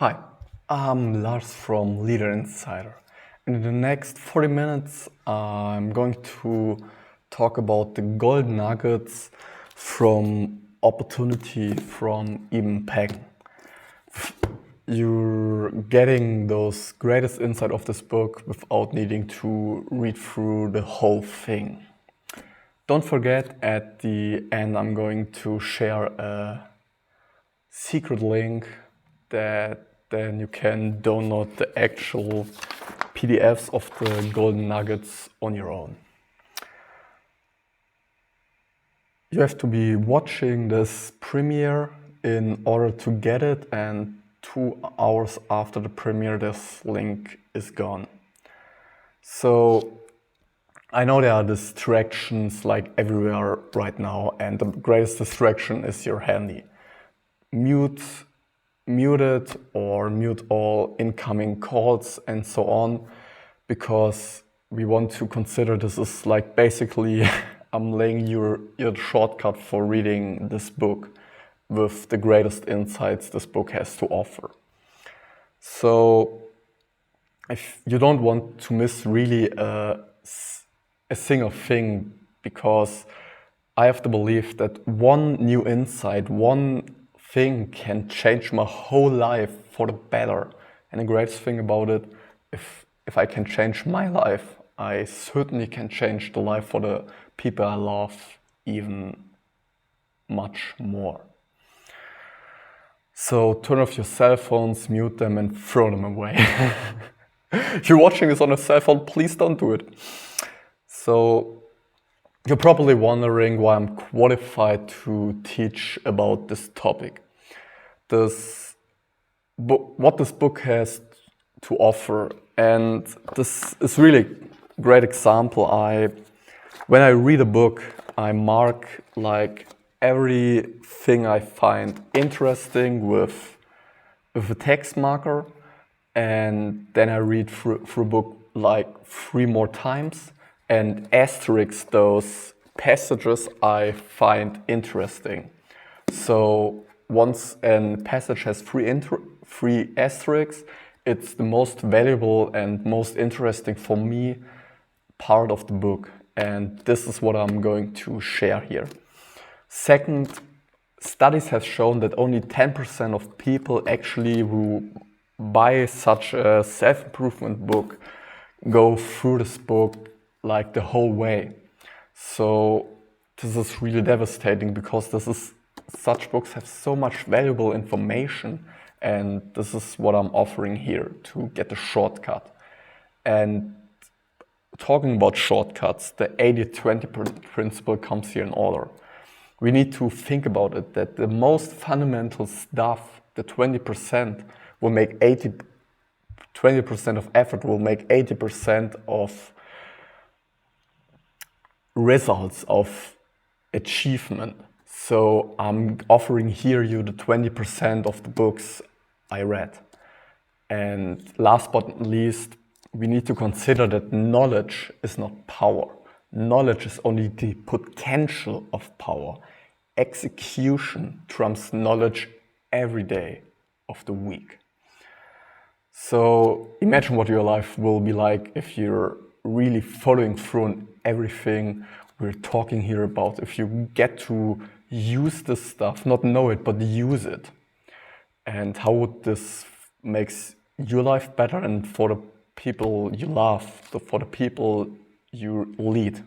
Hi, I'm Lars from Leader Insider. In the next 40 minutes, I'm going to talk about the golden nuggets from opportunity from even packing. You're getting those greatest insight of this book without needing to read through the whole thing. Don't forget, at the end, I'm going to share a secret link that then you can download the actual PDFs of the golden nuggets on your own. You have to be watching this premiere in order to get it, and 2 hours after the premiere this link is gone. So I know there are distractions like everywhere right now, and the greatest distraction is your handy. Mute it or mute all incoming calls and so on, because we want to consider this is like basically I'm laying your shortcut for reading this book with the greatest insights this book has to offer. So if you don't want to miss really a single thing, because I have the belief that one new insight, one thing can change my whole life for the better. And the greatest thing about it, if I can change my life, I certainly can change the life for the people I love even much more. So turn off your cell phones, mute them, and throw them away. If you're watching this on a cell phone, please don't do it. So you're probably wondering why I'm qualified to teach about this topic. What this book has to offer, and this is really a great example. When I read a book, I mark like everything I find interesting with a text marker, and then I read through a book like 3 more times and asterisk those passages I find interesting. So once a passage has 3 asterisks, it's the most valuable and most interesting for me part of the book. And this is what I'm going to share here. Second, studies have shown that only 10% of people actually who buy such a self-improvement book go through this book like the whole way. So this is really devastating, because such books have so much valuable information, and this is what I'm offering here to get the shortcut. And talking about shortcuts, the 80-20 principle comes here in order. We need to think about it, that the most fundamental stuff, the 20%, will make 20% of effort will make 80% of results of achievement. So I'm offering here you the 20% of the books I read. And last but not least, we need to consider that knowledge is not power. Knowledge is only the potential of power. Execution trumps knowledge every day of the week. So imagine what your life will be like if you're really following through on everything we're talking here about. If you get to use this stuff, not know it, but use it. And how would this makes your life better, and for the people you love, for the people you lead.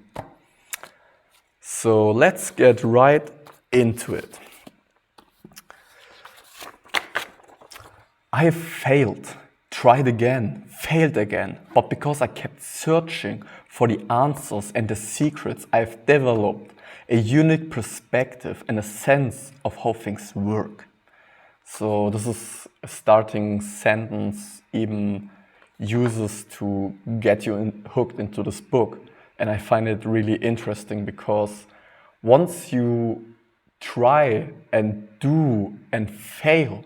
So let's get right into it. I have failed, tried again, failed again, but because I kept searching for the answers and the secrets, I've developed a unique perspective and a sense of how things work. So this is a starting sentence even uses to get you hooked into this book. And I find it really interesting, because once you try and do and fail,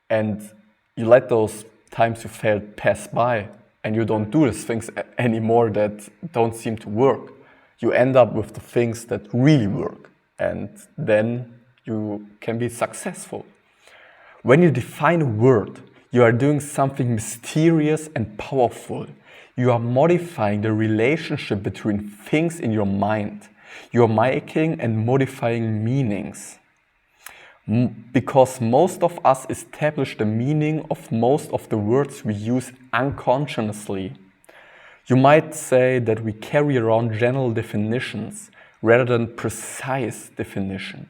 and you let those times you failed pass by, and you don't do these things anymore that don't seem to work, you end up with the things that really work, and then you can be successful. When you define a word, You are doing something mysterious and powerful. You are modifying the relationship between things in your mind. You are making and modifying meanings. Because most of us establish the meaning of most of the words we use unconsciously. You might say that we carry around general definitions rather than precise definition.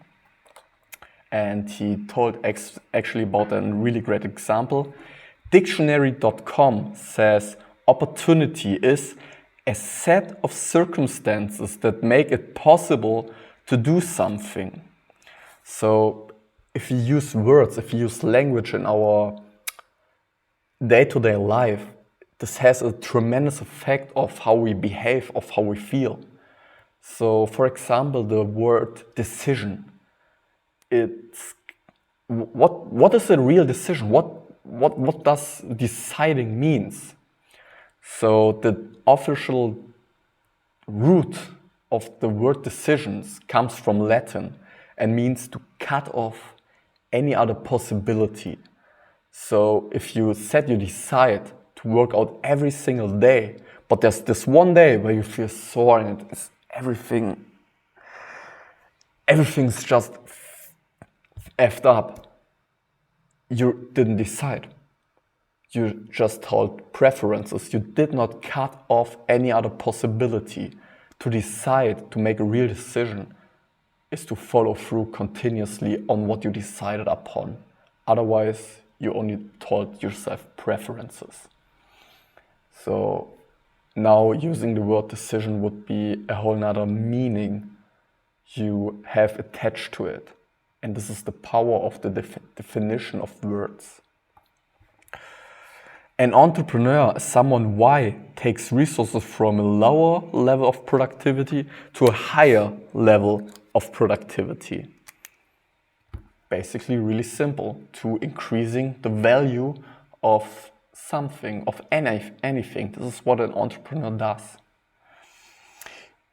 And he told actually about a really great example. Dictionary.com says opportunity is a set of circumstances that make it possible to do something. So if we use words, if we use language in our day-to-day life, this has a tremendous effect of how we behave, of how we feel. So for example, the word decision. It's what is a real decision? What does deciding means? So the official root of the word decisions comes from Latin and means to cut off any other possibility. So if you said you decide to work out every single day, but there's this one day where you feel sore and it's everything's just effed up, you didn't decide. You just held preferences. You did not cut off any other possibility. To decide, to make a real decision, is to follow through continuously on what you decided upon. Otherwise, you only told yourself preferences. So now using the word decision would be a whole nother meaning you have attached to it. And this is the power of the definition of words. An entrepreneur is someone who takes resources from a lower level of productivity to a higher level of productivity. Basically really simple, to increasing the value of something, of anything. This is what an entrepreneur does.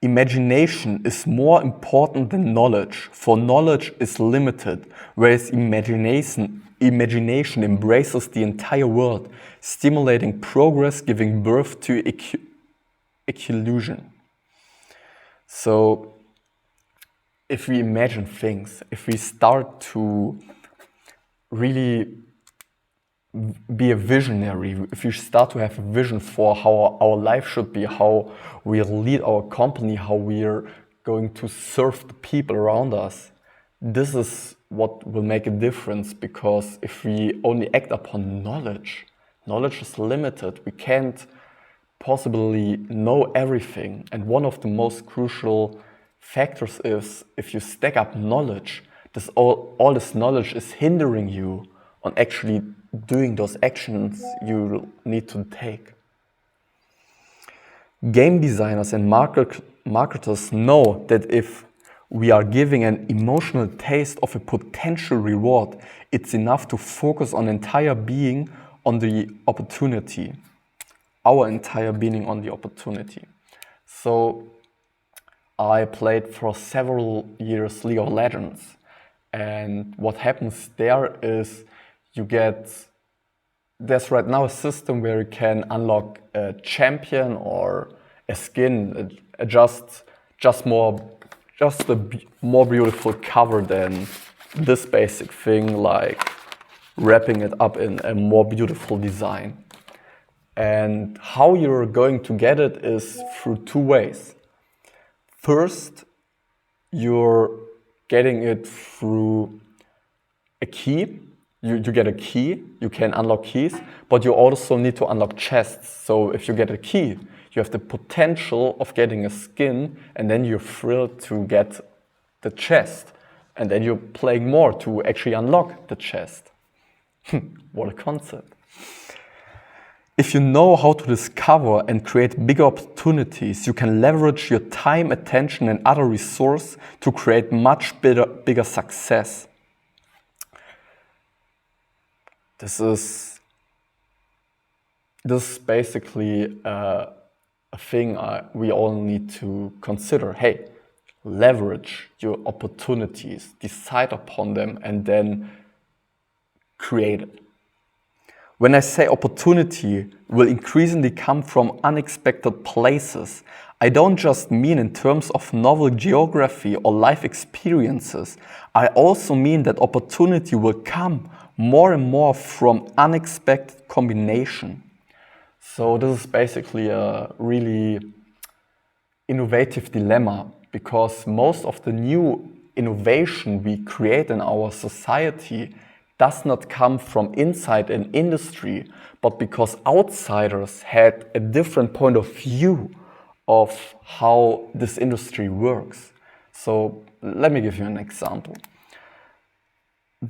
Imagination is more important than knowledge, for knowledge is limited, whereas imagination embraces the entire world, stimulating progress, giving birth to illusion. So, if we imagine things, if we start to really be a visionary, if you start to have a vision for how our life should be, how we'll lead our company, how we're going to serve the people around us, this is what will make a difference. Because if we only act upon knowledge is limited. We can't possibly know everything. And one of the most crucial factors is if you stack up knowledge, all this knowledge is hindering you on actually doing those actions you need to take. Game designers and marketers know that if we are giving an emotional taste of a potential reward, it's enough to focus on entire being on the opportunity. Our entire being on the opportunity. So I played for several years League of Legends. And what happens there is there's right now a system where you can unlock a champion or a skin, just a more beautiful cover than this basic thing, like wrapping it up in a more beautiful design. And how you're going to get it is through two ways. First, you're getting it through a key. You get a key, you can unlock keys, but you also need to unlock chests. So if you get a key, you have the potential of getting a skin, and then you're thrilled to get the chest. And then you're playing more to actually unlock the chest. What a concept. If you know how to discover and create bigger opportunities, you can leverage your time, attention, and other resources to create much bigger success. This is basically a thing we all need to consider. Hey, leverage your opportunities, decide upon them, and then create it. When I say opportunity will increasingly come from unexpected places, I don't just mean in terms of novel geography or life experiences. I also mean that opportunity will come more and more from unexpected combination. So this is basically a really innovative dilemma, because most of the new innovation we create in our society does not come from inside an industry, but because outsiders had a different point of view of how this industry works. So let me give you an example.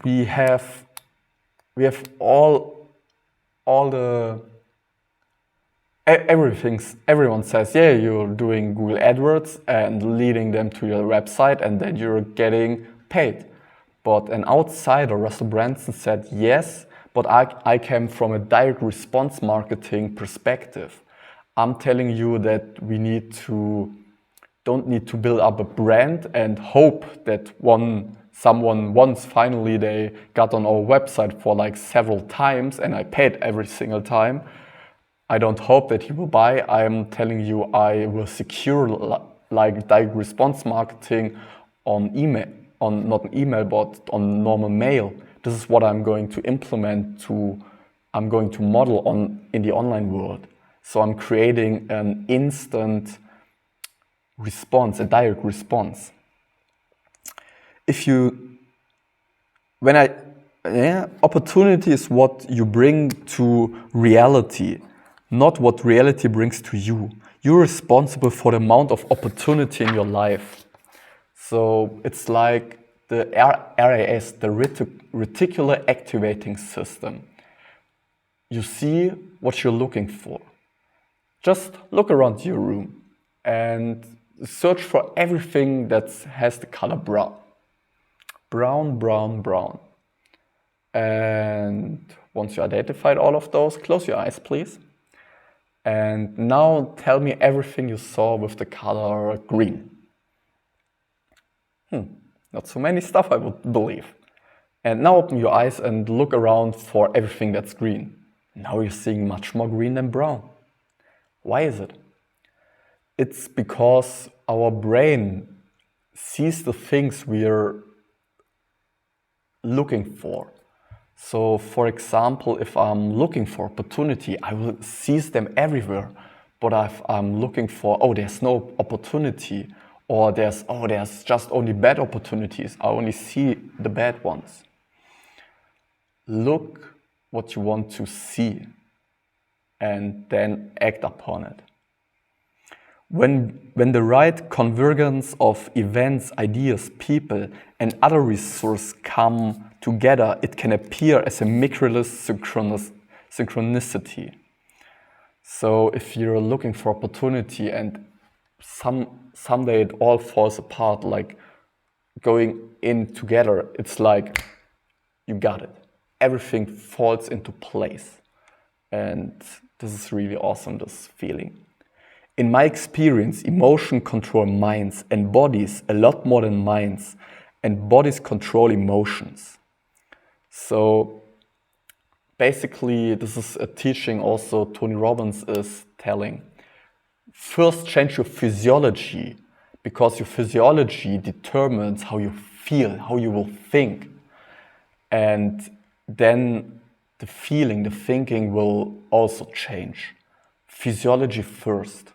We have all the everyone says, yeah, you're doing Google AdWords and leading them to your website and then you're getting paid. But an outsider, Russell Branson, said, yes, but I came from a direct response marketing perspective. I'm telling you that we don't need to build up a brand and hope that someone once finally they got on our website for like several times and I paid every single time. I don't hope that he will buy. I'm telling you, I will secure like direct response marketing on email, not email, but on normal mail. This is what I'm going to implement I'm going to model in the online world. So I'm creating an instant response, a direct response. Opportunity is what you bring to reality, not what reality brings to you. You're responsible for the amount of opportunity in your life. So it's like the RAS, the reticular activating system. You see what you're looking for. Just look around your room and search for everything that has the color brown. Brown, brown, brown. And once you identified all of those, close your eyes, please. And now tell me everything you saw with the color green. Not so many stuff, I would believe. And now open your eyes and look around for everything that's green. Now you're seeing much more green than brown. Why is it? It's because our brain sees the things we're looking for. So, for example, if I'm looking for opportunity, I will seize them everywhere. But if I'm looking for, there's no opportunity, or there's just only bad opportunities, I only see the bad ones. Look what you want to see and then act upon it. When the right convergence of events, ideas, people, and other resources come together, it can appear as a miraculous synchronicity. So if you're looking for opportunity and someday it all falls apart, like going in together, it's like you got it. Everything falls into place. And this is really awesome, this feeling. In my experience, emotion control minds and bodies a lot more than minds, and bodies control emotions. So basically, this is a teaching also Tony Robbins is telling. First, change your physiology, because your physiology determines how you feel, how you will think. And then the feeling, the thinking will also change. Physiology first.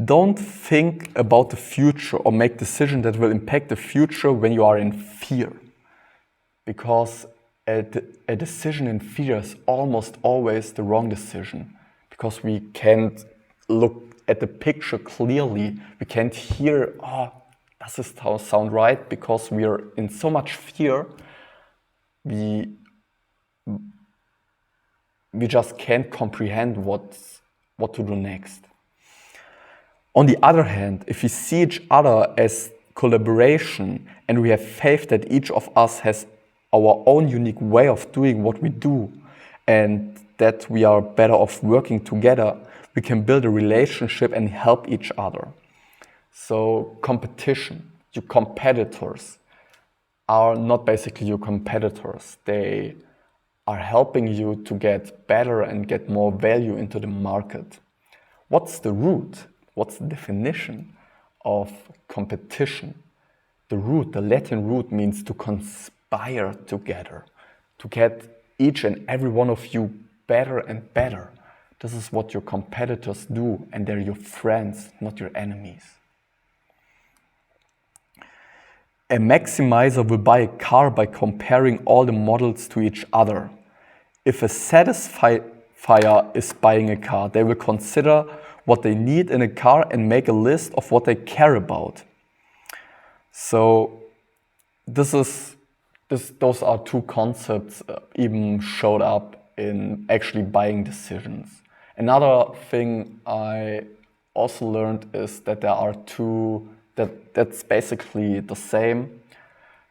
Don't think about the future or make decisions that will impact the future when you are in fear. Because a decision in fear is almost always the wrong decision. Because we can't look at the picture clearly. We can't hear, does this sound right? Because we are in so much fear, we just can't comprehend what to do next. On the other hand, if we see each other as collaboration and we have faith that each of us has our own unique way of doing what we do and that we are better off working together, we can build a relationship and help each other. So competition, your competitors are not basically your competitors. They are helping you to get better and get more value into the market. What's the root? What's the definition of competition? The root, the Latin root, means to conspire together, to get each and every one of you better and better. This is what your competitors do, and they're your friends, not your enemies. A maximizer will buy a car by comparing all the models to each other. If a satisfier is buying a car, they will consider what they need in a car and make a list of what they care about. So those are two concepts even showed up in actually buying decisions. Another thing I also learned is that there are that's basically the same.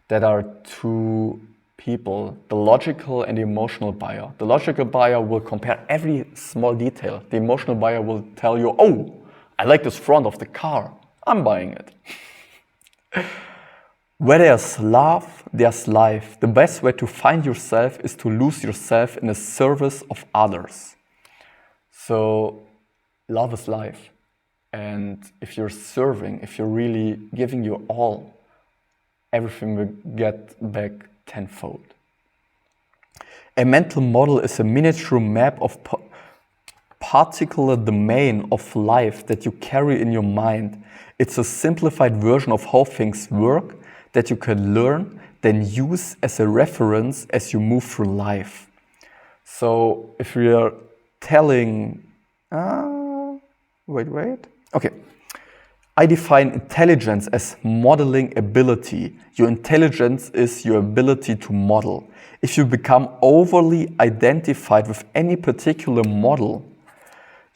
There are two people, the logical and the emotional buyer. The logical buyer will compare every small detail. The emotional buyer will tell you, oh, I like this front of the car, I'm buying it. Where there's love, there's life. The best way to find yourself is to lose yourself in the service of others. So love is life. And if you're serving, if you're really giving your all, everything will get back tenfold. A mental model is a miniature map of particular domain of life that you carry in your mind. It's a simplified version of how things work that you can learn, then use as a reference as you move through life. So if we are telling, Okay. I define intelligence as modeling ability. Your intelligence is your ability to model. If you become overly identified with any particular model,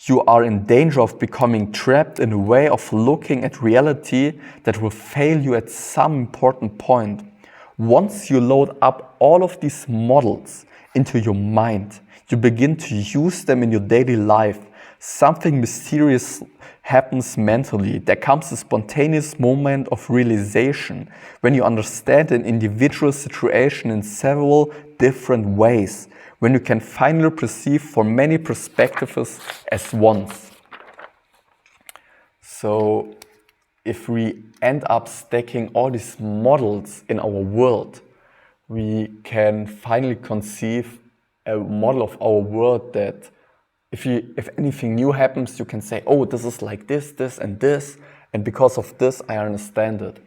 you are in danger of becoming trapped in a way of looking at reality that will fail you at some important point. Once you load up all of these models into your mind, you begin to use them in your daily life. Something mysterious happens mentally. There comes a spontaneous moment of realization when you understand an individual situation in several different ways, when you can finally perceive from many perspectives as once. So if we end up stacking all these models in our world, we can finally conceive a model of our world that if anything new happens, you can say, oh, this is like this, and because of this, I understand it.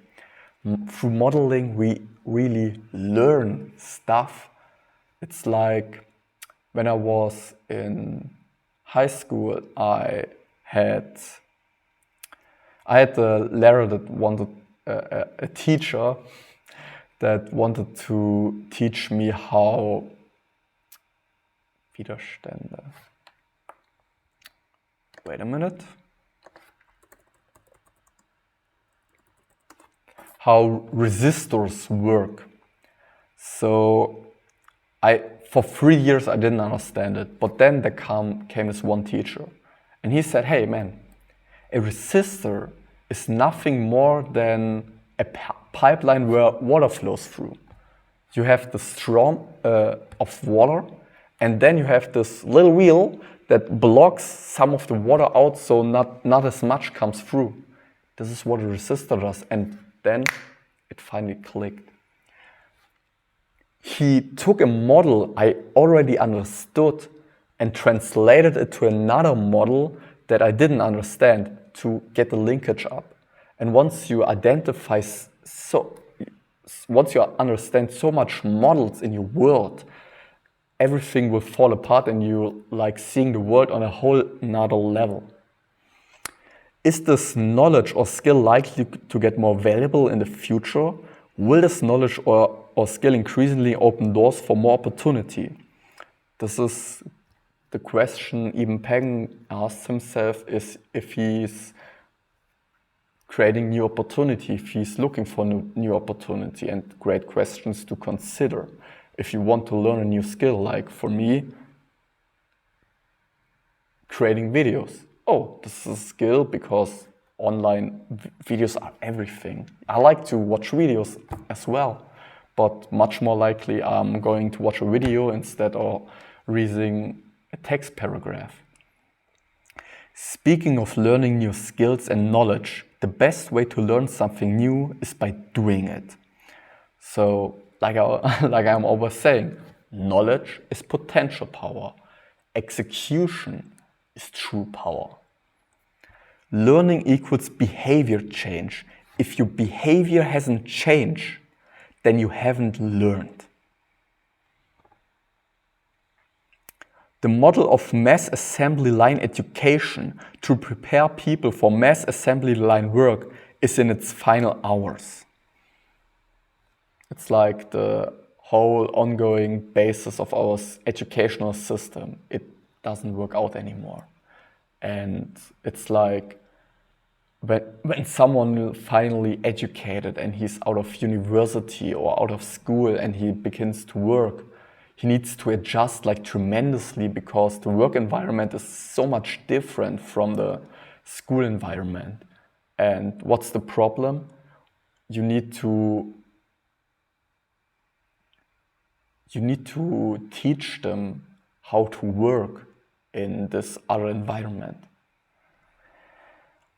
Through modeling, we really learn stuff. It's like when I was in high school, I had a letter that wanted a teacher that wanted to teach me how Widerstände. Wait a minute. How resistors work. So for 3 years I didn't understand it, but then there came this one teacher, and he said, hey man, a resistor is nothing more than a pipeline where water flows through. You have the stream of water, and then you have this little wheel that blocks some of the water out so not as much comes through. This is what a resistor does, and then it finally clicked. He took a model I already understood and translated it to another model that I didn't understand to get the linkage up. And once you understand so much models in your world, everything will fall apart and you're like seeing the world on a whole nother level. Is this knowledge or skill likely to get more valuable in the future? Will this knowledge or skill increasingly open doors for more opportunity? This is the question even Pagan asks himself, is if he's creating new opportunity, if he's looking for new opportunity, and great questions to consider. If you want to learn a new skill, like for me, creating videos. Oh, this is a skill because online videos are everything. I like to watch videos as well, but much more likely I'm going to watch a video instead of reading a text paragraph. Speaking of learning new skills and knowledge, the best way to learn something new is by doing it. So, like I'm always saying, knowledge is potential power. Execution is true power. Learning equals behavior change. If your behavior hasn't changed, then you haven't learned. The model of mass assembly line education to prepare people for mass assembly line work is in its final hours. It's like the whole ongoing basis of our educational system. It doesn't work out anymore. And it's like when someone finally educated and he's out of university or out of school and he begins to work, he needs to adjust like tremendously because the work environment is so much different from the school environment. And what's the problem? You need to teach them how to work in this other environment.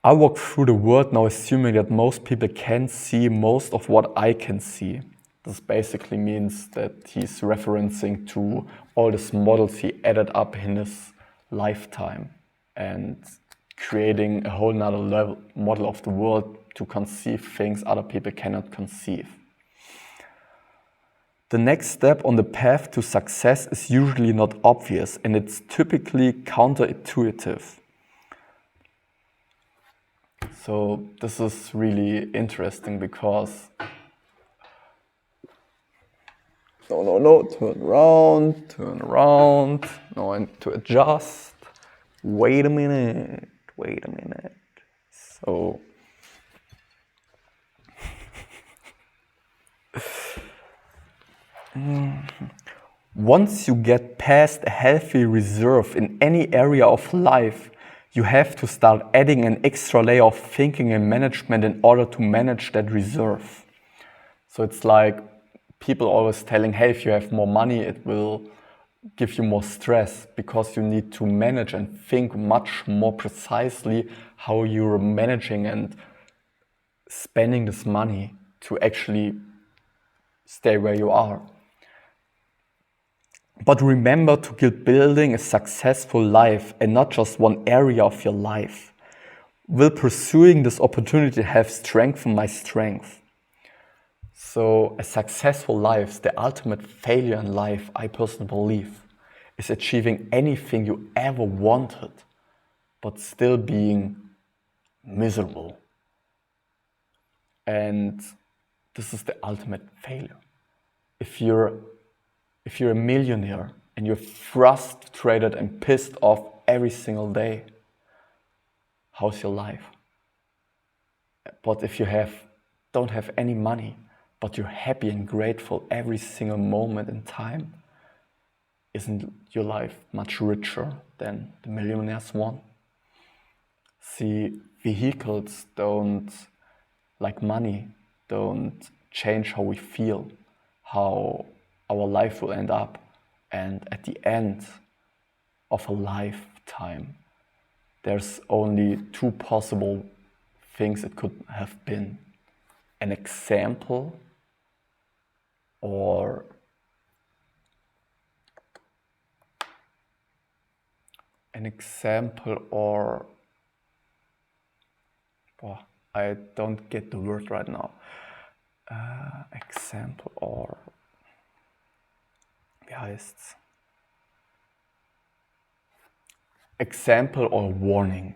I walk through the world now assuming that most people can see most of what I can see. This basically means that he's referencing to all these models he added up in his lifetime and creating a whole nother model of the world to conceive things other people cannot conceive. The next step on the path to success is usually not obvious and it's typically counterintuitive. So this is really interesting because no, turn around, no, I need to adjust, wait a minute. So once you get past a healthy reserve in any area of life, you have to start adding an extra layer of thinking and management in order to manage that reserve. So it's like people always telling, hey, if you have more money, it will give you more stress because you need to manage and think much more precisely how you're managing and spending this money to actually stay where you are. But remember to keep building a successful life and not just one area of your life. Will pursuing this opportunity have strengthened my strength? So a successful life, the ultimate failure in life, I personally believe, is achieving anything you ever wanted, but still being miserable. And this is the ultimate failure. If you're a millionaire and you're frustrated and pissed off every single day, how's your life? But if you don't have any money, but you're happy and grateful every single moment in time, isn't your life much richer than the millionaire's one? See, vehicles like money don't change how we feel, how our life will end up. And at the end of a lifetime, there's only two possible things it could have been. An example or I don't get the word right now. Example or wie heißt's? Example or warning.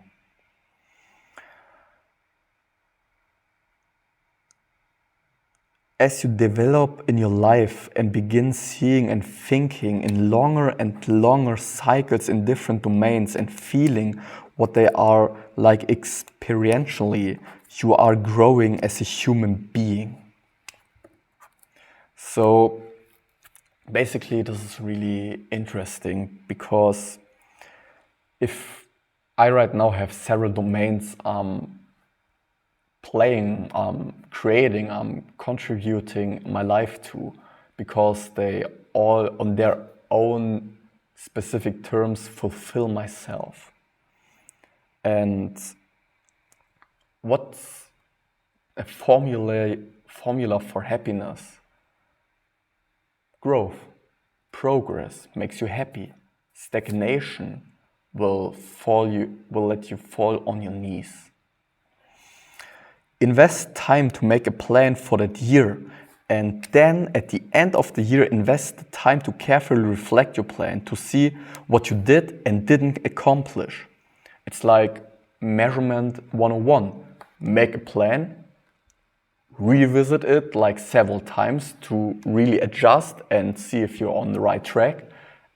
As you develop in your life and begin seeing and thinking in longer and longer cycles in different domains and feeling what they are like experientially, you are growing as a human being. So basically this is really interesting because if I right now have several domains playing, creating, contributing my life to, because they all on their own specific terms fulfill myself. And what's a formula for happiness? Growth, progress makes you happy. Stagnation will let you fall on your knees. Invest time to make a plan for that year, and then at the end of the year, invest the time to carefully reflect your plan, to see what you did and didn't accomplish. It's like measurement 101. Make a plan, revisit it like several times to really adjust and see if you're on the right track,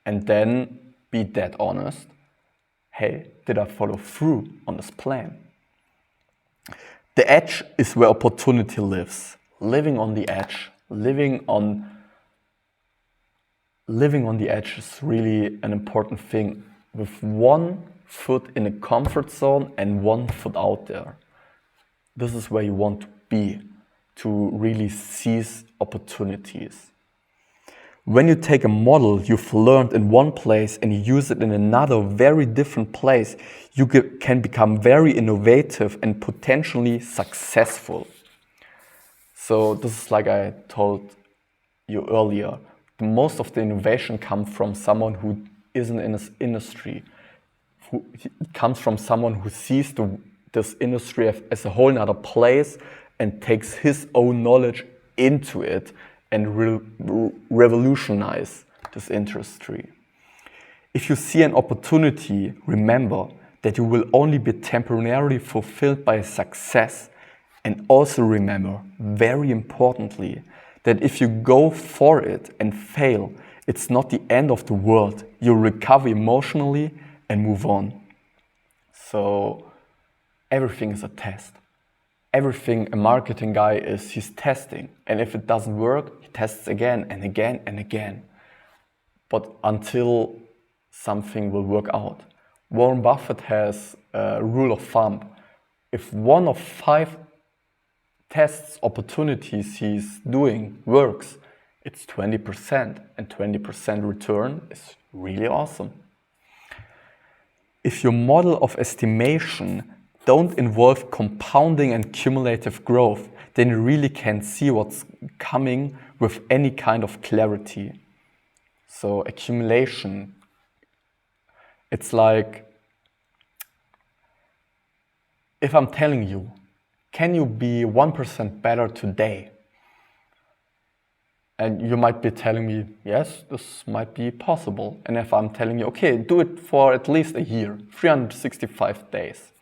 and then be dead honest. Hey, did I follow through on this plan? The edge is where opportunity lives. Living on the edge, living on the edge is really an important thing, with one foot in a comfort zone and one foot out there. This is where you want to be, to really seize opportunities. When you take a model you've learned in one place and you use it in another very different place, you can become very innovative and potentially successful. So this is like I told you earlier. Most of the innovation comes from someone who isn't in this industry. It comes from someone who sees this industry as a whole other place and takes his own knowledge into it and revolutionize this industry. If you see an opportunity, remember that you will only be temporarily fulfilled by a success. And also remember, very importantly, that if you go for it and fail, it's not the end of the world. You'll recover emotionally and move on. So everything is a test. Everything a marketing guy is, he's testing. And if it doesn't work, he tests again and again and again. But until something will work out. Warren Buffett has a rule of thumb. If 1 of 5 tests, opportunities he's doing works, it's 20%, and 20% return is really awesome. If your model of estimation don't involve compounding and cumulative growth, then you really can see what's coming with any kind of clarity. So accumulation, it's like, if I'm telling you, can you be 1% better today? And you might be telling me, yes, this might be possible. And if I'm telling you, okay, do it for at least a year, 365 days.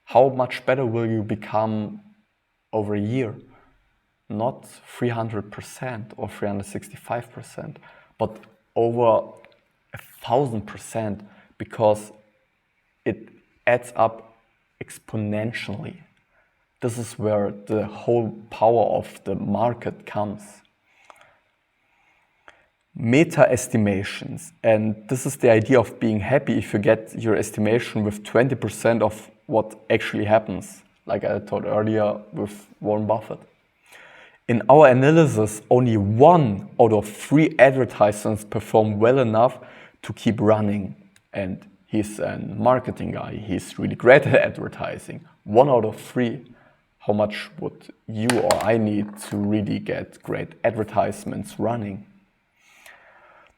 How much better will you become over a year? Not 300% or 365%, but over 1,000%, because it adds up exponentially. This is where the whole power of the market comes. Meta estimations, and this is the idea of being happy if you get your estimation with 20% of what actually happens, like I told earlier with Warren Buffett. In our analysis, only 1 out of 3 advertisements perform well enough to keep running. And he's a marketing guy, he's really great at advertising. 1 out of 3. How much would you or I need to really get great advertisements running?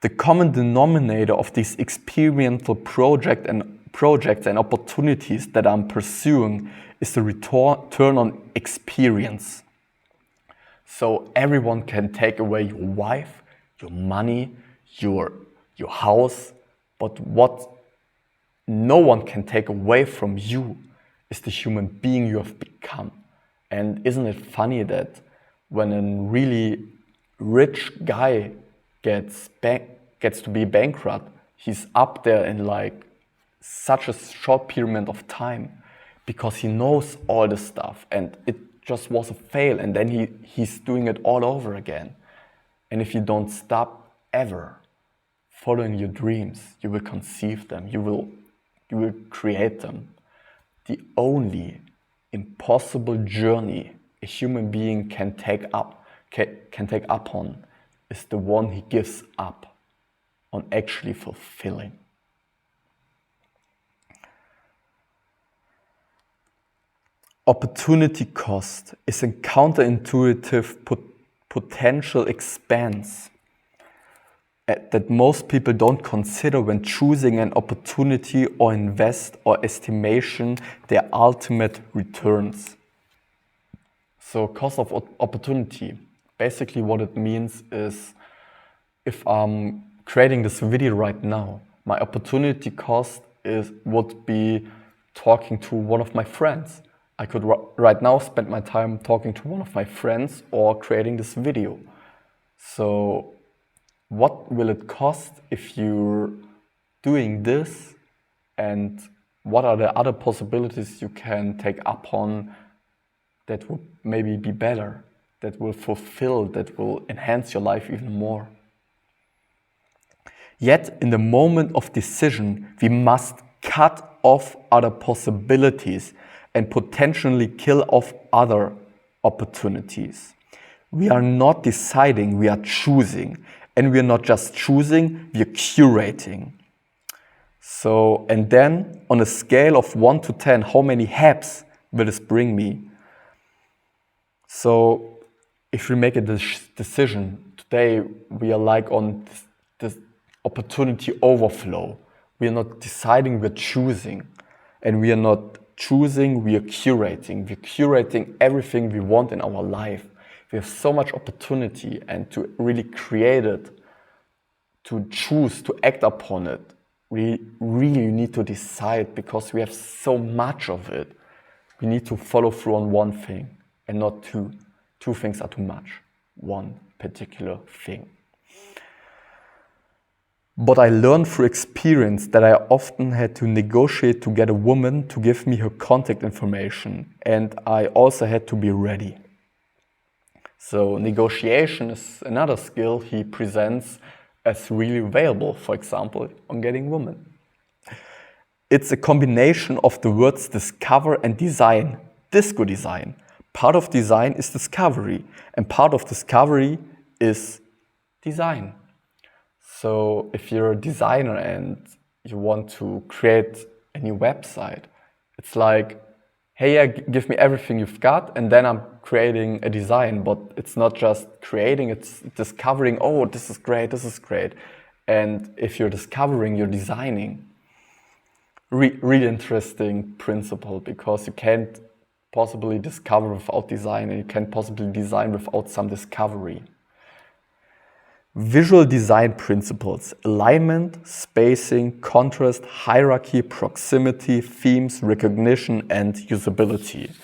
The common denominator of these experiential projects and opportunities that I'm pursuing is the return on experience. So everyone can take away your wife, your money, your house, but what no one can take away from you is the human being you have become. And isn't it funny that when a really rich guy gets to be bankrupt, he's up there in like such a short period of time because he knows all this stuff and it just was a fail, and then he's doing it all over again. And if you don't stop ever following your dreams, you will conceive them, you will create them. The only impossible journey a human being can take up on is the one he gives up on actually fulfilling. Opportunity cost is a counterintuitive potential expense that most people don't consider when choosing an opportunity or invest or estimation their ultimate returns. So cost of opportunity, basically what it means is, if I'm creating this video right now, my opportunity cost would be talking to one of my friends. I could right now spend my time talking to one of my friends or creating this video. So what will it cost if you're doing this, and what are the other possibilities you can take up on that would maybe be better, that will fulfill, that will enhance your life even more? Yet in the moment of decision, we must cut off other possibilities and potentially kill off other opportunities. We are not deciding, we are choosing. And we are not just choosing, we are curating. So, and then on a scale of 1 to 10, how many haps will this bring me? So if we make a decision, today we are like on this opportunity overflow. We are not deciding, we're choosing. And we are not choosing, we are curating. We're curating everything we want in our life. We have so much opportunity, and to really create it, to choose, to act upon it, we really need to decide, because we have so much of it. We need to follow through on one thing and not two. Two things are too much, one particular thing. But I learned through experience that I often had to negotiate to get a woman to give me her contact information, and I also had to be ready. So negotiation is another skill he presents as really valuable, for example, on getting women. It's a combination of the words discover and design, disco design. Part of design is discovery, and part of discovery is design. So if you're a designer and you want to create a new website, it's like, hey, yeah, give me everything you've got, and then I'm creating a design. But it's not just creating, it's discovering, oh, this is great, this is great. And if you're discovering, you're designing. Really interesting principle, because you can't possibly discover without design, and you can't possibly design without some discovery. Visual design principles: alignment, spacing, contrast, hierarchy, proximity, themes, recognition, and usability.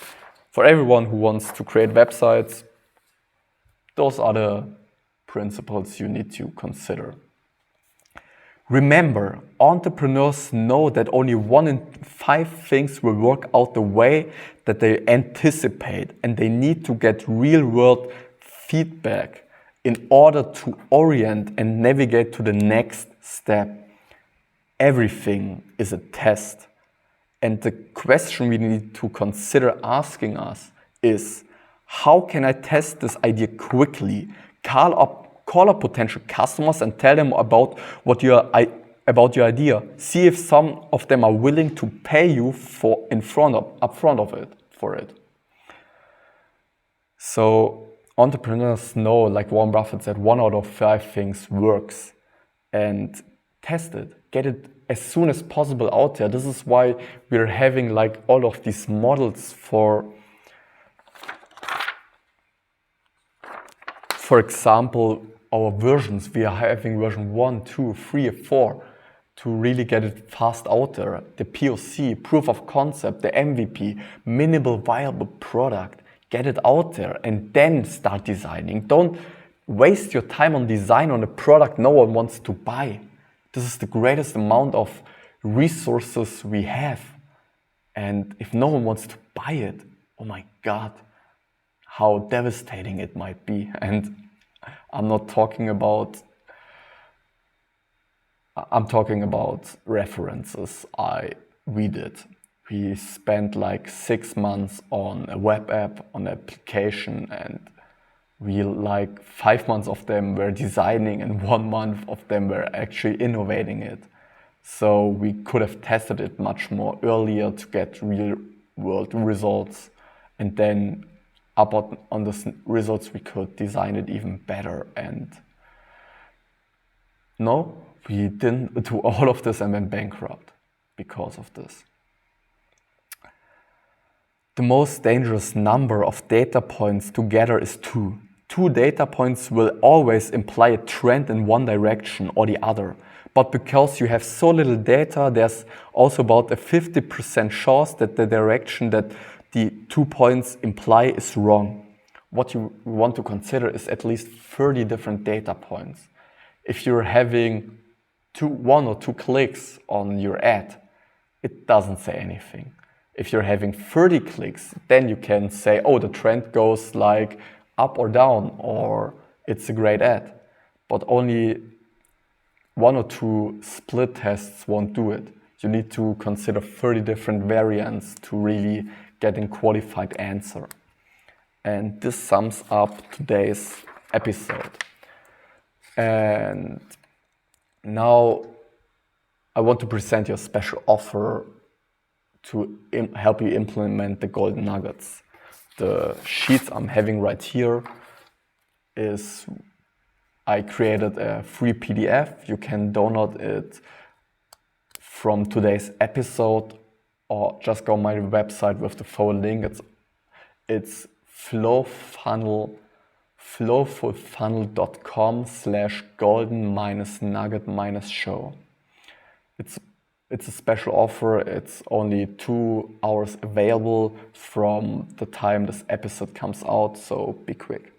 For everyone who wants to create websites, those are the principles you need to consider. Remember, entrepreneurs know that only 1 in 5 things will work out the way that they anticipate, and they need to get real-world feedback in order to orient and navigate to the next step. Everything is a test. And the question we need to consider asking us is, how can I test this idea quickly? Call up potential customers and tell them about your idea. See if some of them are willing to pay you upfront for it. So entrepreneurs know, like Warren Buffett said, 1 out of 5 things works, and test it. Get it as soon as possible out there. This is why we're having like all of these models for example, our versions. We are having version 1, 2, 3, 4 to really get it fast out there. The POC, proof of concept, the MVP, minimal viable product. Get it out there and then start designing. Don't waste your time on design on a product no one wants to buy. This is the greatest amount of resources we have. And if no one wants to buy it, oh my God, how devastating it might be. And I'm talking about references I redid we spent like 6 months on a web app, on an application, and we like 5 months of them were designing and 1 month of them were actually innovating it. So we could have tested it much more earlier to get real world results, and then up on the results we could design it even better. And no, we didn't do all of this and went bankrupt because of this. The most dangerous number of data points together is 2. 2 data points will always imply a trend in one direction or the other. But because you have so little data, there's also about a 50% chance that the direction that the 2 points imply is wrong. What you want to consider is at least 30 different data points. If you're having 1 or 2 clicks on your ad, it doesn't say anything. If you're having 30 clicks, then you can say, oh, the trend goes like up or down, or it's a great ad. But only 1 or 2 split tests won't do it. You need to consider 30 different variants to really get a qualified answer. And this sums up today's episode. And now I want to present you a special offer to help you implement the golden nuggets. The sheets I'm having right here is I created a free PDF. You can download it from today's episode or just go on my website with the forward link. It's flowfunnel.com/golden-nugget-show. It's a special offer. It's only 2 hours available from the time this episode comes out, so be quick.